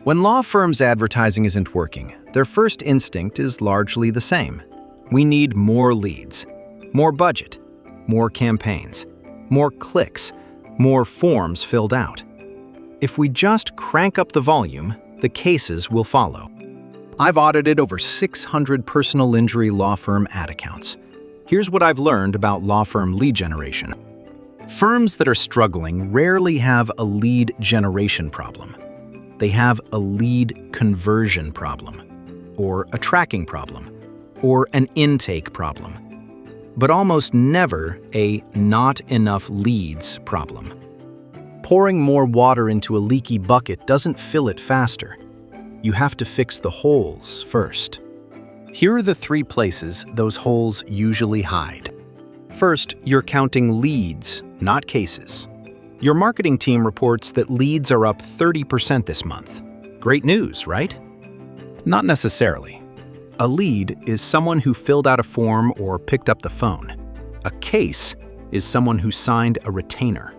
When law firms' advertising isn't working, their first instinct is largely the same. We need more leads, more budget, more campaigns, more clicks, more forms filled out. If we just crank up the volume, the cases will follow. I've audited over 600 personal injury law firm ad accounts. Here's what I've learned about law firm lead generation. Firms that are struggling rarely have a lead generation problem. They have a lead conversion problem, or a tracking problem, or an intake problem, but almost never a not enough leads problem. Pouring more water into a leaky bucket doesn't fill it faster. You have to fix the holes first. Here are the 3 places those holes usually hide. First, you're counting leads, not cases. Your marketing team reports that leads are up 30% this month. Great news, right? Not necessarily. A lead is someone who filled out a form or picked up the phone. A case is someone who signed a retainer.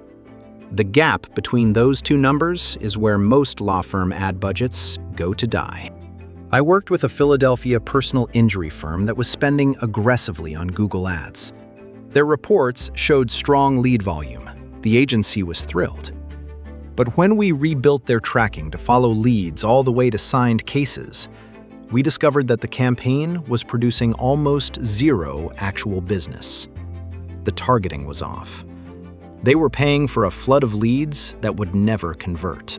The gap between those 2 numbers is where most law firm ad budgets go to die. I worked with a Philadelphia personal injury firm that was spending aggressively on Google Ads. Their reports showed strong lead volume. The agency was thrilled. But when we rebuilt their tracking to follow leads all the way to signed cases, we discovered that the campaign was producing almost 0 actual business. The targeting was off. They were paying for a flood of leads that would never convert.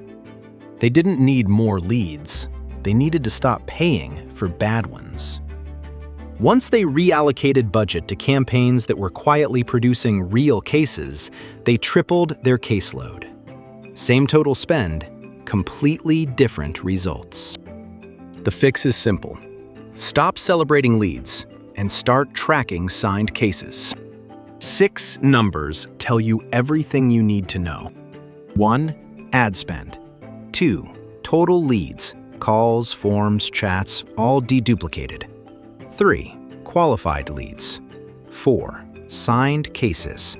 They didn't need more leads. They needed to stop paying for bad ones. Once they reallocated budget to campaigns that were quietly producing real cases, they tripled their caseload. Same total spend, completely different results. The fix is simple. Stop celebrating leads and start tracking signed cases. 6 numbers tell you everything you need to know. 1. Ad spend. 2. Total leads, calls, forms, chats, all deduplicated. 3. Qualified leads. 4. Signed cases.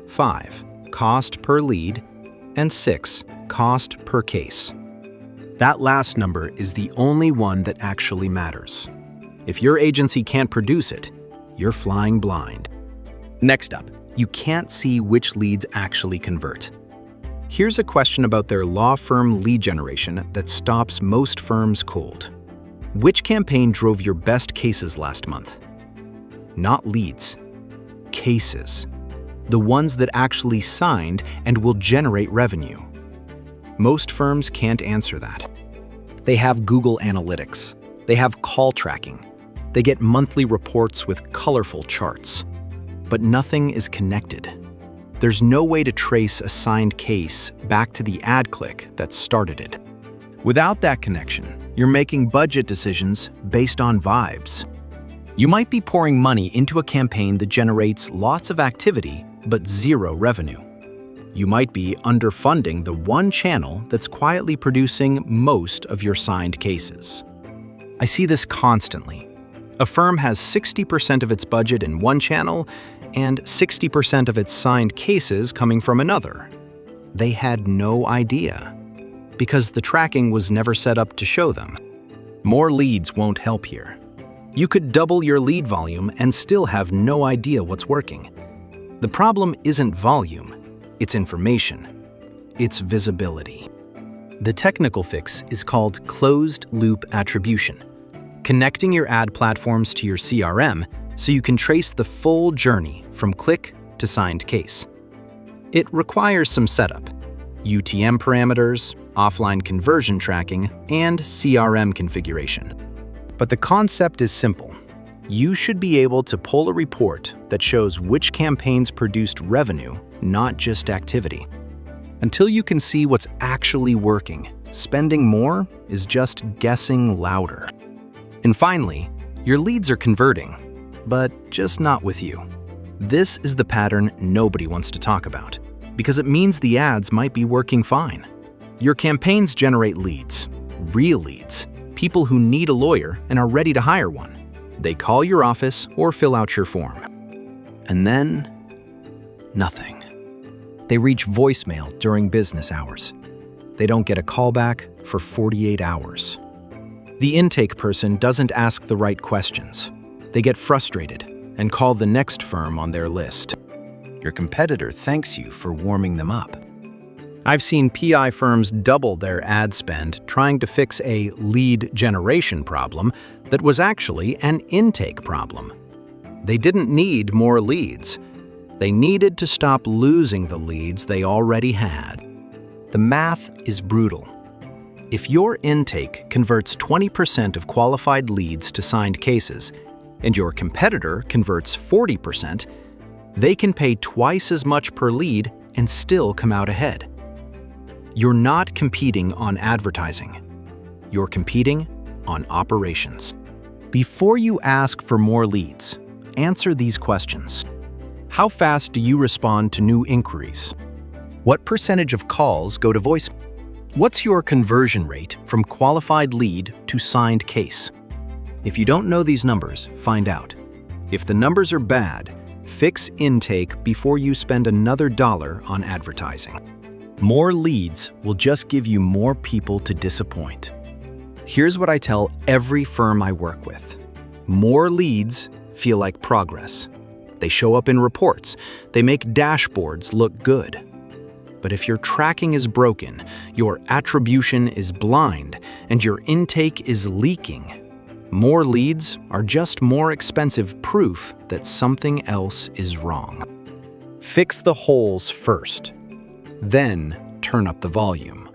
5. Cost per lead. And 6. Cost per case. That last number is the only one that actually matters. If your agency can't produce it, you're flying blind. Next up, you can't see which leads actually convert. Here's a question about their law firm lead generation that stops most firms cold. Which campaign drove your best cases last month? Not leads, cases. The ones that actually signed and will generate revenue. Most firms can't answer that. They have Google Analytics. They have call tracking. They get monthly reports with colorful charts. But nothing is connected. There's no way to trace a signed case back to the ad click that started it. Without that connection, you're making budget decisions based on vibes. You might be pouring money into a campaign that generates lots of activity but 0 revenue. You might be underfunding the one channel that's quietly producing most of your signed cases. I see this constantly. A firm has 60% of its budget in one channel and 60% of its signed cases coming from another. They had no idea, because the tracking was never set up to show them. More leads won't help here. You could double your lead volume and still have no idea what's working. The problem isn't volume, it's information. It's visibility. The technical fix is called closed-loop attribution, connecting your ad platforms to your CRM so you can trace the full journey from click to signed case. It requires some setup: UTM parameters, offline conversion tracking, and CRM configuration. But the concept is simple. You should be able to pull a report that shows which campaigns produced revenue, not just activity. Until you can see what's actually working, spending more is just guessing louder. And finally, your leads are converting, but just not with you. This is the pattern nobody wants to talk about, because it means the ads might be working fine. Your campaigns generate leads, real leads, people who need a lawyer and are ready to hire one. They call your office or fill out your form. And then, nothing. They reach voicemail during business hours. They don't get a callback for 48 hours. The intake person doesn't ask the right questions. They get frustrated and call the next firm on their list. Your competitor thanks you for warming them up. I've seen PI firms double their ad spend trying to fix a lead generation problem that was actually an intake problem. They didn't need more leads. They needed to stop losing the leads they already had. The math is brutal. If your intake converts 20% of qualified leads to signed cases, and your competitor converts 40%, they can pay twice as much per lead and still come out ahead. You're not competing on advertising. You're competing on operations. Before you ask for more leads, answer these questions. How fast do you respond to new inquiries? What percentage of calls go to voice? What's your conversion rate from qualified lead to signed case? If you don't know these numbers, find out. If the numbers are bad, fix intake before you spend another dollar on advertising. More leads will just give you more people to disappoint. Here's what I tell every firm I work with. More leads feel like progress. They show up in reports. They make dashboards look good. But if your tracking is broken, your attribution is blind, and your intake is leaking, more leads are just more expensive proof that something else is wrong. Fix the holes first, then turn up the volume.